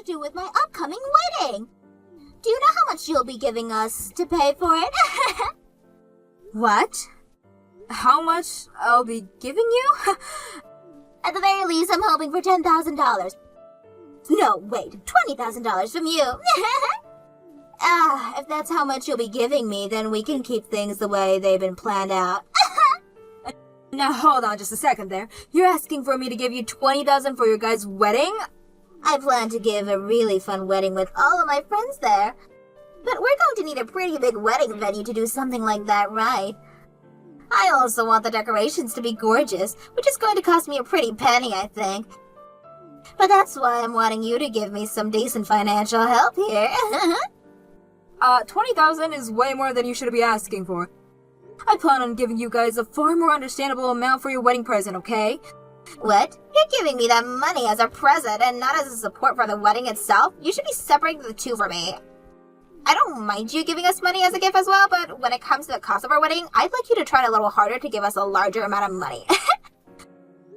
to do with my upcoming wedding. Do you know how much you'll be giving us to pay for it? What? How much I'll be giving you? At the very least, I'm hoping for $10,000. No, wait, $20,000 from you. If that's how much you'll be giving me, then we can keep things the way they've been planned out. Now hold on just a second there. You're asking for me to give you $20,000 for your guys' wedding? I plan to give a really fun wedding with all of my friends there. But we're going to need a pretty big wedding venue to do something like that right. I also want the decorations to be gorgeous, which is going to cost me a pretty penny, I think. But that's why I'm wanting you to give me some decent financial help here. $20,000 is way more than you should be asking for. I plan on giving you guys a far more understandable amount for your wedding present, okay? What? You're giving me that money as a present and not as a support for the wedding itself? You should be separating the two for me. I don't mind you giving us money as a gift as well, but when it comes to the cost of our wedding, I'd like you to try a little harder to give us a larger amount of money.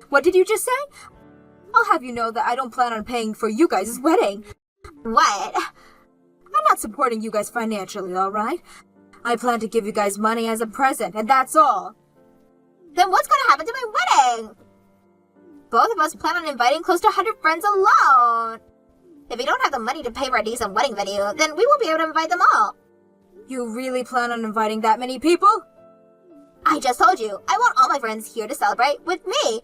What did you just say? I'll have you know that I don't plan on paying for you guys' wedding. What? I'm not supporting you guys financially, alright? I plan to give you guys money as a present, and that's all. Then what's gonna happen to my wedding? Both of us plan on inviting close to 100 friends alone. If we don't have the money to pay for a decent wedding venue, then we won't be able to invite them all. You really plan on inviting that many people? I just told you, I want all my friends here to celebrate with me.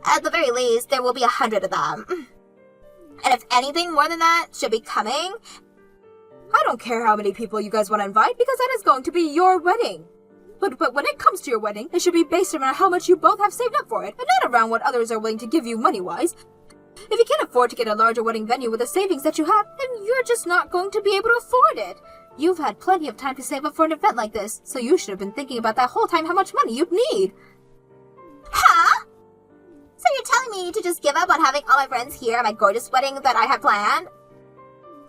At the very least, there will be 100 of them. And if anything more than that should be coming... I don't care how many people you guys want to invite, because that is going to be your wedding. But when it comes to your wedding, it should be based around how much you both have saved up for it, and not around what others are willing to give you money-wise. If you can't afford to get a larger wedding venue with the savings that you have, then you're just not going to be able to afford it. You've had plenty of time to save up for an event like this, so you should have been thinking about that whole time how much money you'd need. Huh? So you're telling me to just give up on having all my friends here at my gorgeous wedding that I have planned?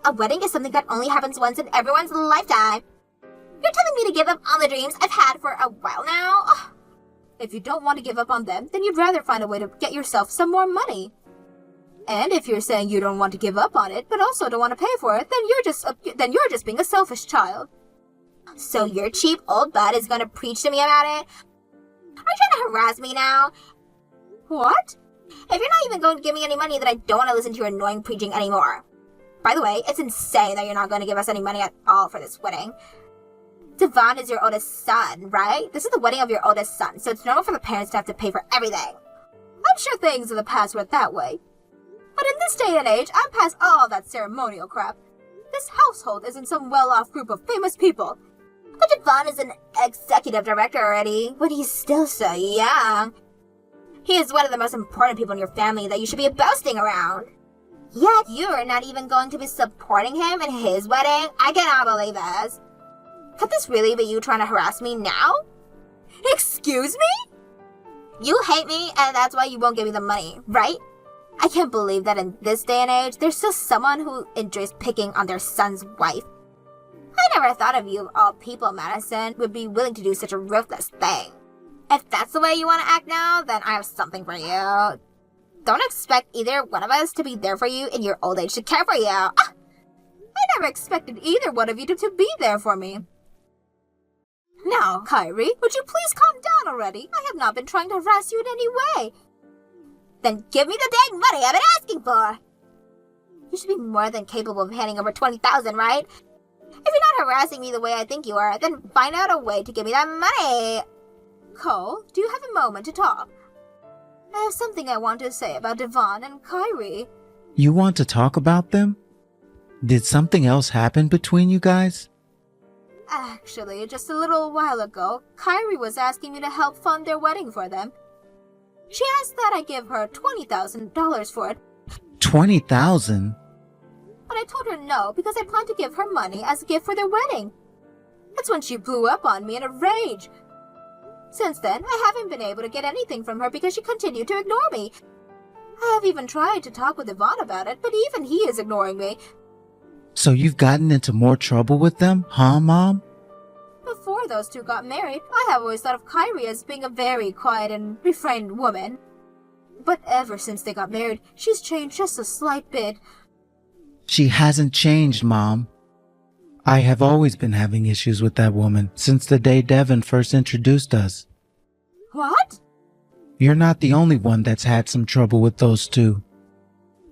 A wedding is something that only happens once in everyone's lifetime. You're telling me to give up on the dreams I've had for a while now? Ugh. If you don't want to give up on them, then you'd rather find a way to get yourself some more money. And if you're saying you don't want to give up on it, but also don't want to pay for it, then you're just being a selfish child. So your cheap old butt is going to preach to me about it? Are you trying to harass me now? What? If you're not even going to give me any money, then I don't want to listen to your annoying preaching anymore. By the way, it's insane that you're not going to give us any money at all for this wedding. Devon is your oldest son, right? This is the wedding of your oldest son, so it's normal for the parents to have to pay for everything. I'm sure things in the past were that way. But in this day and age, I'm past all that ceremonial crap. This household isn't some well-off group of famous people. But Devon is an executive director already, but he's still so young. He is one of the most important people in your family that you should be boasting around. Yet you're not even going to be supporting him in his wedding? I cannot believe this. Could this really be you trying to harass me now? Excuse me? You hate me, and that's why you won't give me the money, right? I can't believe that in this day and age, there's still someone who enjoys picking on their son's wife. I never thought of you of all people, Madison, would be willing to do such a ruthless thing. If that's the way you want to act now, then I have something for you. Don't expect either one of us to be there for you in your old age to care for you. I never expected either one of you to be there for me. Now, Kyrie, would you please calm down already? I have not been trying to harass you in any way. Then give me the dang money I've been asking for. You should be more than capable of handing over $20,000, right? If you're not harassing me the way I think you are, then find out a way to give me that money. Cole, do you have a moment to talk? I have something I want to say about Devon and Kyrie. You want to talk about them? Did something else happen between you guys? Actually, just a little while ago, Kyrie was asking me to help fund their wedding for them. She asked that I give her $20,000 for it. $20,000? But I told her no, because I planned to give her money as a gift for their wedding. That's when she blew up on me in a rage. Since then, I haven't been able to get anything from her because she continued to ignore me. I have even tried to talk with Yvonne about it, but even he is ignoring me. So you've gotten into more trouble with them, huh, Mom? Before those two got married, I have always thought of Kyrie as being a very quiet and refrained woman. But ever since they got married, she's changed just a slight bit. She hasn't changed, Mom. I have always been having issues with that woman since the day Devin first introduced us. What? You're not the only one that's had some trouble with those two.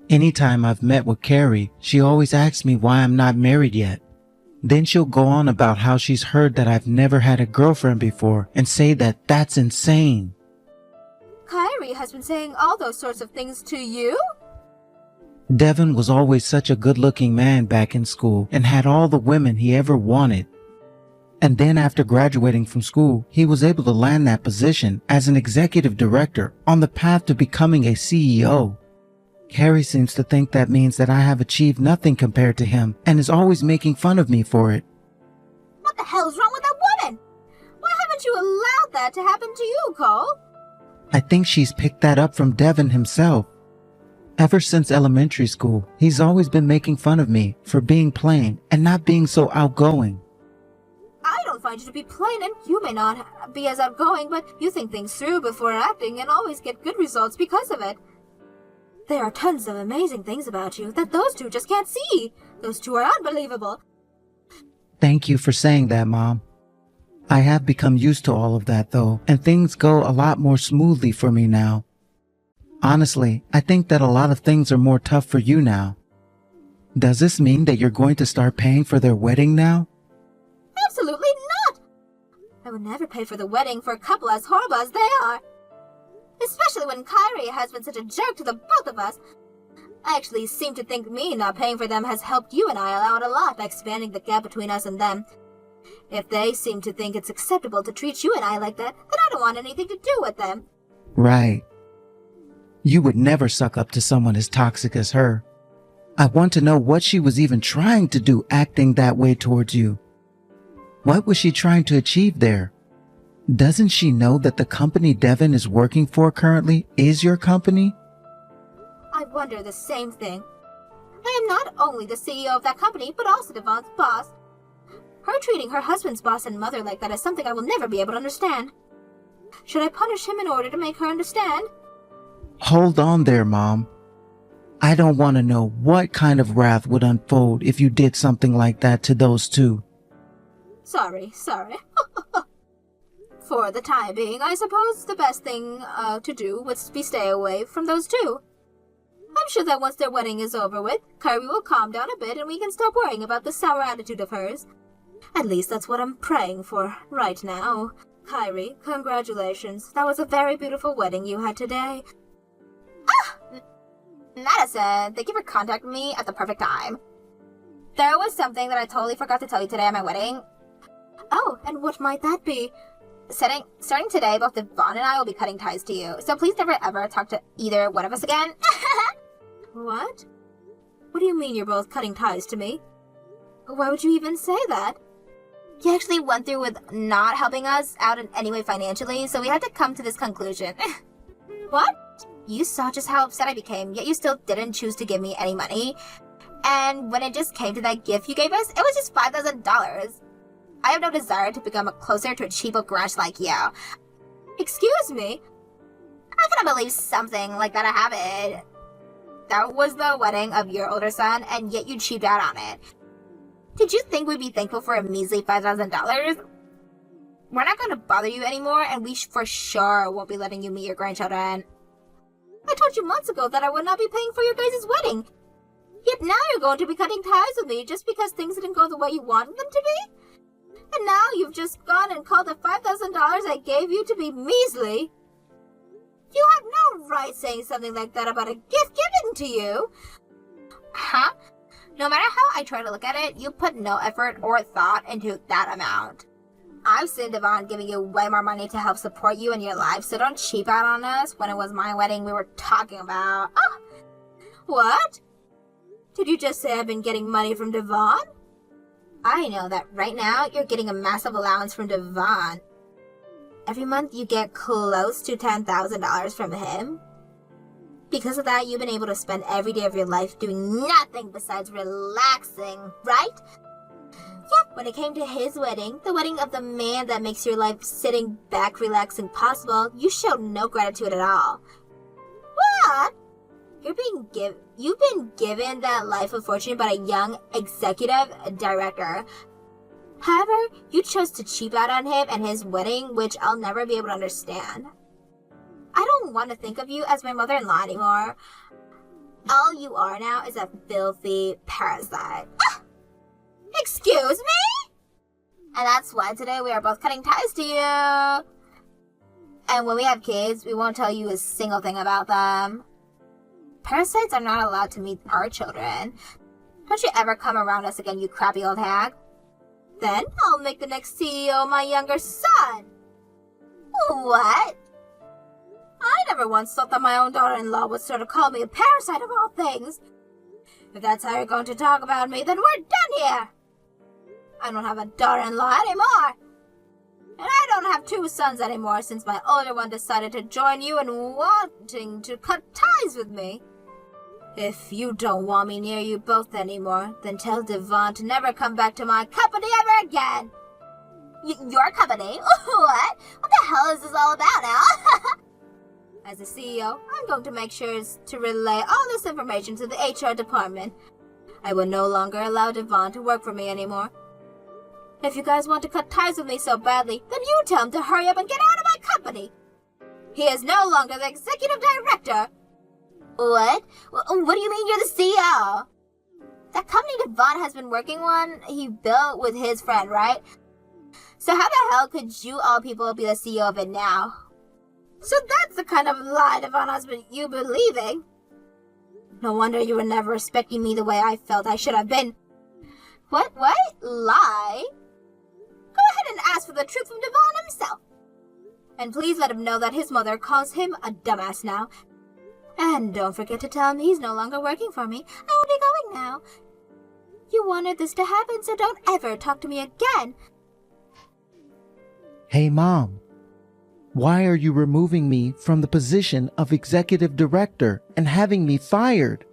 Anytime I've met with Carrie, she always asks me why I'm not married yet. Then she'll go on about how she's heard that I've never had a girlfriend before and say that that's insane. Kyrie has been saying all those sorts of things to you? Devin was always such a good-looking man back in school and had all the women he ever wanted. And then after graduating from school, he was able to land that position as an executive director on the path to becoming a CEO. Carrie seems to think that means that I have achieved nothing compared to him and is always making fun of me for it. What the hell is wrong with that woman? Why haven't you allowed that to happen to you, Cole? I think she's picked that up from Devin himself. Ever since elementary school, he's always been making fun of me for being plain and not being so outgoing. I don't find you to be plain, and you may not be as outgoing, but you think things through before acting and always get good results because of it. There are tons of amazing things about you that those two just can't see. Those two are unbelievable. Thank you for saying that, Mom. I have become used to all of that, though, and things go a lot more smoothly for me now. Honestly, I think that a lot of things are more tough for you now. Does this mean that you're going to start paying for their wedding now? Absolutely not! I would never pay for the wedding for a couple as horrible as they are. Especially when Kyrie has been such a jerk to the both of us. I actually seem to think me not paying for them has helped you and I out a lot by expanding the gap between us and them. If they seem to think it's acceptable to treat you and I like that, then I don't want anything to do with them. Right. You would never suck up to someone as toxic as her. I want to know what she was even trying to do acting that way towards you. What was she trying to achieve there? Doesn't she know that the company Devin is working for currently is your company? I wonder the same thing. I am not only the CEO of that company, but also Devon's boss. Her treating her husband's boss and mother like that is something I will never be able to understand. Should I punish him in order to make her understand? Hold on there, Mom. I don't want to know what kind of wrath would unfold if you did something like that to those two. Sorry. For the time being, I suppose the best thing to do would be stay away from those two. I'm sure that once their wedding is over with, Kyrie will calm down a bit and we can stop worrying about the sour attitude of hers. At least that's what I'm praying for right now. Kyrie, congratulations. That was a very beautiful wedding you had today. Madison, thank you for contacting me at the perfect time. There was something that I totally forgot to tell you today at my wedding. Oh, and what might that be? Starting today, both Devon and I will be cutting ties to you, so please never ever talk to either one of us again. What? What do you mean you're both cutting ties to me? Why would you even say that? You actually went through with not helping us out in any way financially, so we had to come to this conclusion. What? You saw just how upset I became, yet you still didn't choose to give me any money. And when it just came to that gift you gave us, it was just $5,000. I have no desire to become closer to a cheapo grunge like you. Excuse me? I couldn't believe something like that happened. That was the wedding of your older son, and yet you cheaped out on it. Did you think we'd be thankful for a measly $5,000? We're not going to bother you anymore, and we for sure won't be letting you meet your grandchildren. I told you months ago that I would not be paying for your guys' wedding. Yet now you're going to be cutting ties with me just because things didn't go the way you wanted them to be? And now you've just gone and called the $5,000 I gave you to be measly? You have no right saying something like that about a gift given to you. Huh? No matter how I try to look at it, you put no effort or thought into that amount. I've seen Devon giving you way more money to help support you in your life, so don't cheap out on us when it was my wedding we were talking about. Oh, what? Did you just say I've been getting money from Devon? I know that right now you're getting a massive allowance from Devon. Every month you get close to $10,000 from him. Because of that, you've been able to spend every day of your life doing nothing besides relaxing, right? Yep, when it came to his wedding, the wedding of the man that makes your life sitting back relaxing possible, you showed no gratitude at all. What? You've been given that life of fortune by a young executive director. However, you chose to cheap out on him and his wedding, which I'll never be able to understand. I don't want to think of you as my mother-in-law anymore. All you are now is a filthy parasite. Ah! Excuse me? And that's why today we are both cutting ties to you. And when we have kids, we won't tell you a single thing about them. Parasites are not allowed to meet our children. Don't you ever come around us again, you crappy old hag. Then I'll make the next CEO my younger son. What? I never once thought that my own daughter-in-law would sort of call me a parasite of all things. If that's how you're going to talk about me, then we're done here. I don't have a daughter-in-law anymore. And I don't have two sons anymore since my older one decided to join you in wanting to cut ties with me. If you don't want me near you both anymore, then tell Devon to never come back to my company ever again. Your company? What? What the hell is this all about now? As the CEO, I'm going to make sure to relay all this information to the HR department. I will no longer allow Devon to work for me anymore. If you guys want to cut ties with me so badly, then you tell him to hurry up and get out of my company. He is no longer the executive director. What? What do you mean you're the CEO? That company Devon has been working on, he built with his friend, right? So how the hell could you all people be the CEO of it now? So that's the kind of lie Devon has been you believing. No wonder you were never respecting me the way I felt I should have been. What? Lie? Go ahead and ask for the truth from Devon himself. And please let him know that his mother calls him a dumbass now. And don't forget to tell him he's no longer working for me. I will be going now. You wanted this to happen, so don't ever talk to me again. Hey, Mom. Why are you removing me from the position of executive director and having me fired?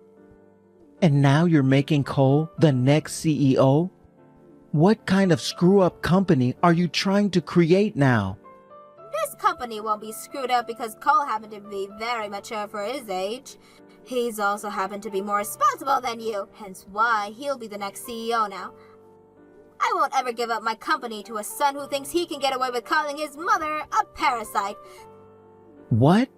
And now you're making Cole the next CEO? What kind of screw-up company are you trying to create now? This company won't be screwed up because Cole happened to be very mature for his age. He's also happened to be more responsible than you, hence why he'll be the next CEO now. I won't ever give up my company to a son who thinks he can get away with calling his mother a parasite. What?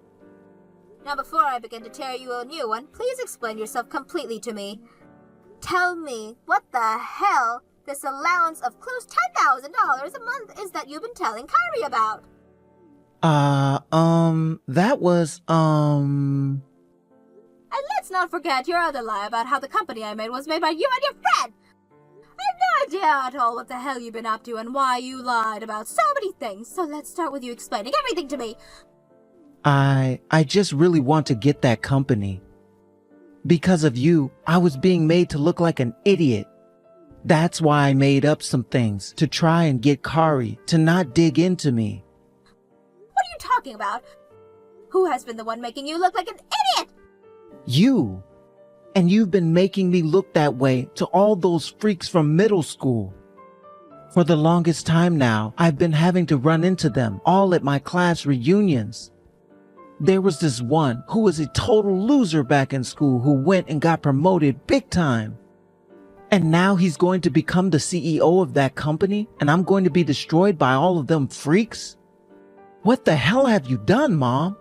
Now before I begin to tear you a new one, please explain yourself completely to me. Tell me what the hell this allowance of close $10,000 a month is that you've been telling Kyrie about. That was, And let's not forget your other lie about how the company I made was made by you and your friend. I have no idea at all what the hell you've been up to and why you lied about so many things, so let's start with you explaining everything to me. I just really want to get that company. Because of you, I was being made to look like an idiot. That's why I made up some things to try and get Kari to not dig into me. What are you talking about? Who has been the one making you look like an idiot? You. And you've been making me look that way to all those freaks from middle school. For the longest time now, I've been having to run into them all at my class reunions. There was this one who was a total loser back in school who went and got promoted big time. And now he's going to become the CEO of that company, and I'm going to be destroyed by all of them freaks? What the hell have you done, Mom?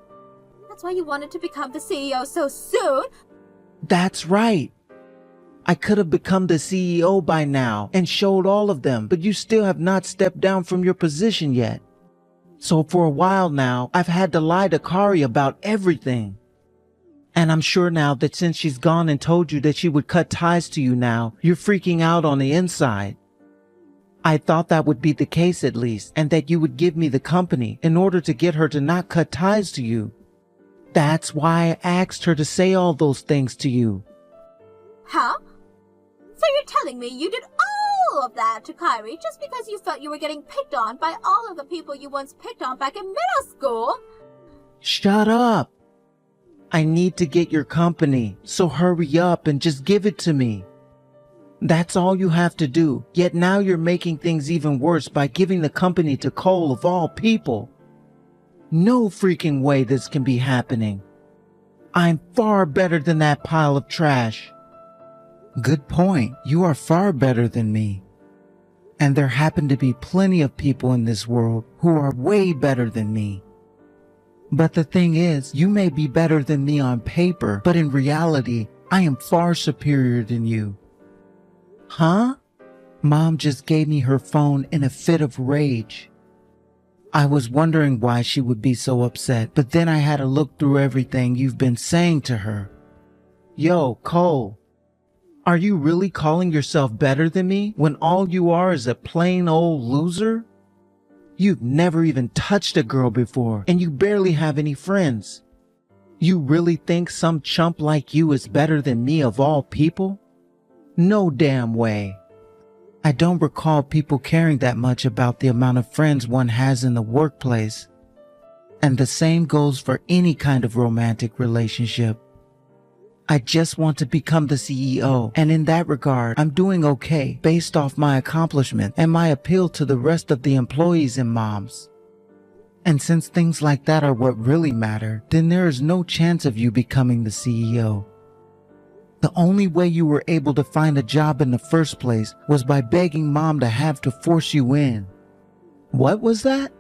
That's why you wanted to become the CEO so soon? That's right. I could have become the CEO by now and showed all of them, but you still have not stepped down from your position yet. So for a while now, I've had to lie to Kari about everything. And I'm sure now that since she's gone and told you that she would cut ties to you now, you're freaking out on the inside. I thought that would be the case at least, and that you would give me the company in order to get her to not cut ties to you. That's why I asked her to say all those things to you. Huh? So you're telling me you did all of that to Kyrie just because you felt you were getting picked on by all of the people you once picked on back in middle school? Shut up. I need to get your company, so hurry up and just give it to me. That's all you have to do, yet now you're making things even worse by giving the company to Cole of all people. No freaking way this can be happening. I'm far better than that pile of trash. Good point. You are far better than me. And there happen to be plenty of people in this world who are way better than me. But the thing is, you may be better than me on paper, but in reality, I am far superior than you. Huh? Mom just gave me her phone in a fit of rage. I was wondering why she would be so upset, but then I had to look through everything you've been saying to her. Yo, Cole, are you really calling yourself better than me when all you are is a plain old loser? You've never even touched a girl before, and you barely have any friends. You really think some chump like you is better than me of all people? No damn way. I don't recall people caring that much about the amount of friends one has in the workplace. And the same goes for any kind of romantic relationship. I just want to become the CEO, and in that regard, I'm doing okay based off my accomplishment and my appeal to the rest of the employees and moms. And since things like that are what really matter, then there is no chance of you becoming the CEO. The only way you were able to find a job in the first place was by begging mom to have to force you in. What was that?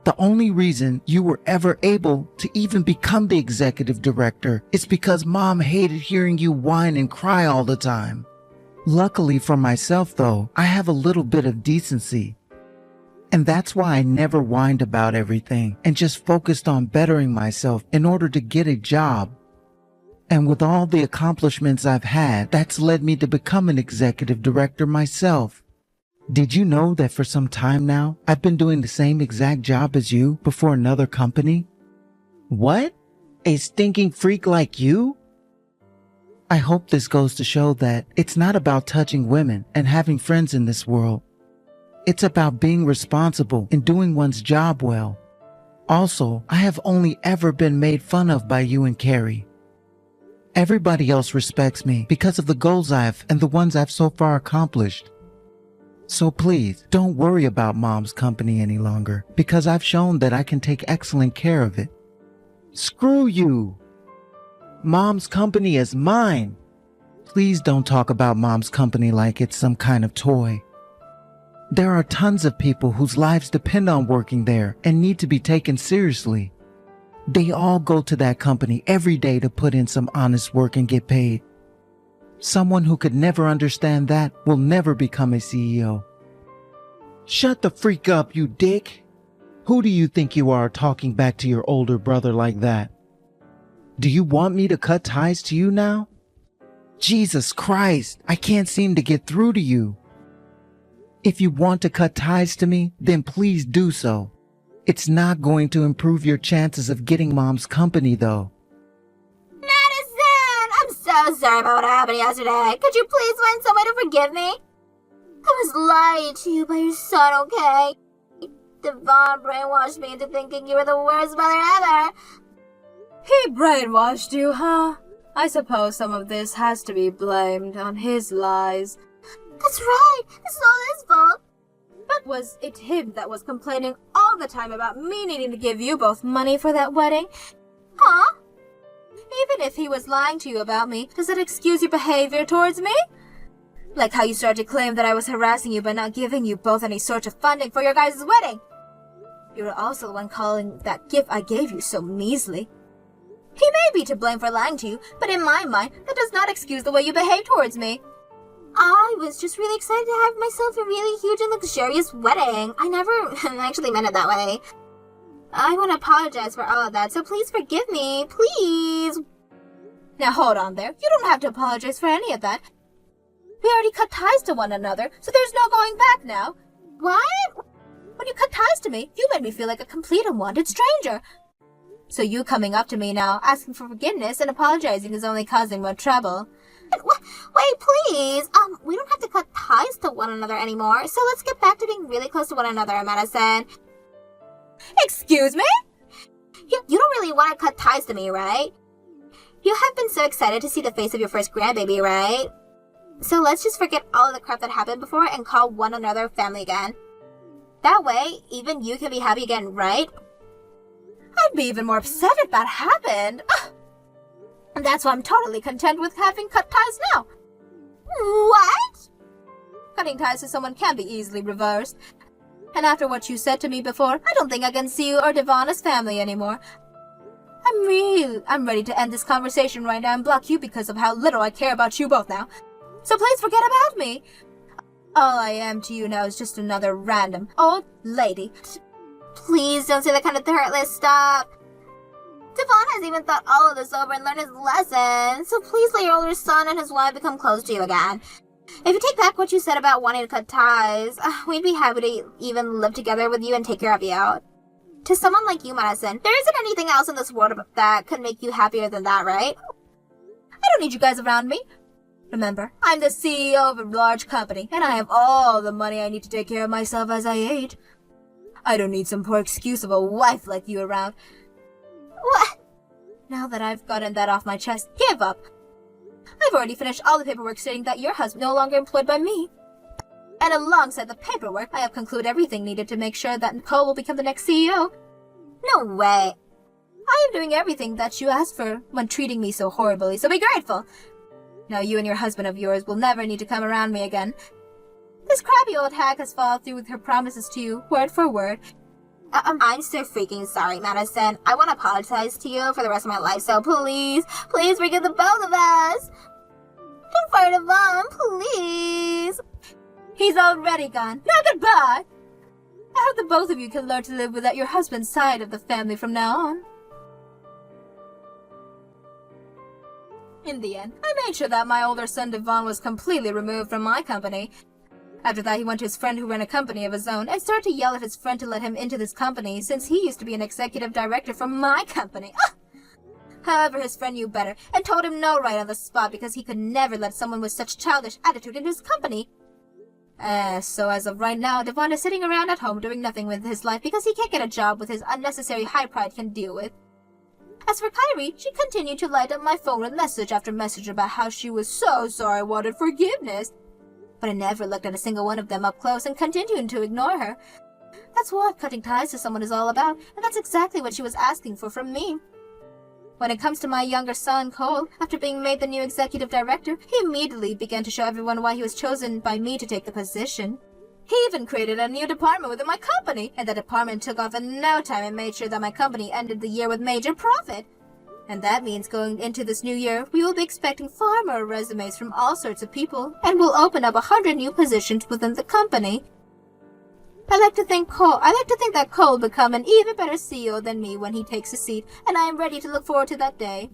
The only reason you were ever able to even become the executive director is because mom hated hearing you whine and cry all the time. Luckily for myself though, I have a little bit of decency. And that's why I never whined about everything and just focused on bettering myself in order to get a job. And with all the accomplishments I've had, that's led me to become an executive director myself. Did you know that for some time now, I've been doing the same exact job as you before another company? What? A stinking freak like you? I hope this goes to show that it's not about touching women and having friends in this world. It's about being responsible and doing one's job well. Also, I have only ever been made fun of by you and Carrie. Everybody else respects me because of the goals and the ones I've so far accomplished. So please, don't worry about mom's company any longer, because I've shown that I can take excellent care of it. Screw you! Mom's company is mine! Please don't talk about mom's company like it's some kind of toy. There are tons of people whose lives depend on working there and need to be taken seriously. They all go to that company every day to put in some honest work and get paid. Someone who could never understand that will never become a CEO. Shut the freak up, you dick! Who do you think you are talking back to your older brother like that? Do you want me to cut ties to you now? Jesus Christ, I can't seem to get through to you. If you want to cut ties to me, then please do so. It's not going to improve your chances of getting mom's company though. I'm so sorry about what happened yesterday. Could you please find some way to forgive me? I was lied to you by your son, okay? Devon brainwashed me into thinking you were the worst mother ever. He brainwashed you, huh? I suppose some of this has to be blamed on his lies. That's right. This is all his fault. But was it him that was complaining all the time about me needing to give you both money for that wedding? Huh? Even if he was lying to you about me, does that excuse your behavior towards me? Like how you started to claim that I was harassing you by not giving you both any sort of funding for your guys' wedding. You were also the one calling that gift I gave you so measly. He may be to blame for lying to you, but in my mind, that does not excuse the way you behave towards me. I was just really excited to have myself a really huge and luxurious wedding. I never actually meant it that way. I want to apologize for all of that, so please forgive me. Please. Now hold on there. You don't have to apologize for any of that. We already cut ties to one another, so there's no going back now. What? When you cut ties to me, you made me feel like a complete unwanted stranger. So you coming up to me now, asking for forgiveness and apologizing is only causing more trouble. Wait, please. We don't have to cut ties to one another anymore, so let's get back to being really close to one another, Madison. Excuse me? You don't really want to cut ties to me, right? You have been so excited to see the face of your first grandbaby, right? So let's just forget all of the crap that happened before and call one another family again. That way, even you can be happy again, right? I'd be even more upset if that happened. Ugh. And that's why I'm totally content with having cut ties now. What? Cutting ties to someone can be easily reversed. And after what you said to me before, I don't think I can see you or Devon as family anymore. I'm ready to end this conversation right now and block you because of how little I care about you both now. So please forget about me. All I am to you now is just another random old lady. Please don't say that kind of heartless stuff. Devon has even thought all of this over and learned his lesson, so please let your older son and his wife become close to you again. If you take back what you said about wanting to cut ties, we'd be happy to even live together with you and take care of you. To someone like you, Madison, there isn't anything else in this world that could make you happier than that, right? I don't need you guys around me. Remember, I'm the CEO of a large company, and I have all the money I need to take care of myself as I age. I don't need some poor excuse of a wife like you around. What? Now that I've gotten that off my chest, give up. I've already finished all the paperwork stating that your husband is no longer employed by me. And alongside the paperwork, I have concluded everything needed to make sure that Nicole will become the next CEO. No way. I am doing everything that you asked for when treating me so horribly, so be grateful. Now you and your husband of yours will never need to come around me again. This crappy old hag has followed through with her promises to you, word for word. I'm so freaking sorry, Madison. I want to apologize to you for the rest of my life, so please forgive the both of us. Don't fire Devon, please. He's already gone. Now goodbye. I hope the both of you can learn to live without your husband's side of the family from now on. In the end, I made sure that my older son Devon was completely removed from my company. After that, he went to his friend who ran a company of his own and started to yell at his friend to let him into this company since he used to be an executive director for my company. However, his friend knew better and told him no right on the spot because he could never let someone with such childish attitude into his company. So as of right now, Devon is sitting around at home doing nothing with his life because he can't get a job with his unnecessary high pride can deal with. As for Kyrie, she continued to light up my phone with message after message about how she was so sorry and wanted forgiveness. But I never looked at a single one of them up close and continued to ignore her. That's what cutting ties to someone is all about, and that's exactly what she was asking for from me. When it comes to my younger son, Cole, after being made the new executive director, he immediately began to show everyone why he was chosen by me to take the position. He even created a new department within my company, and the department took off in no time and made sure that my company ended the year with major profit. And that means going into this new year, we will be expecting far more resumes from all sorts of people, and we'll open up 100 new positions within the company. I like to think that Cole will become an even better CEO than me when he takes a seat, and I am ready to look forward to that day.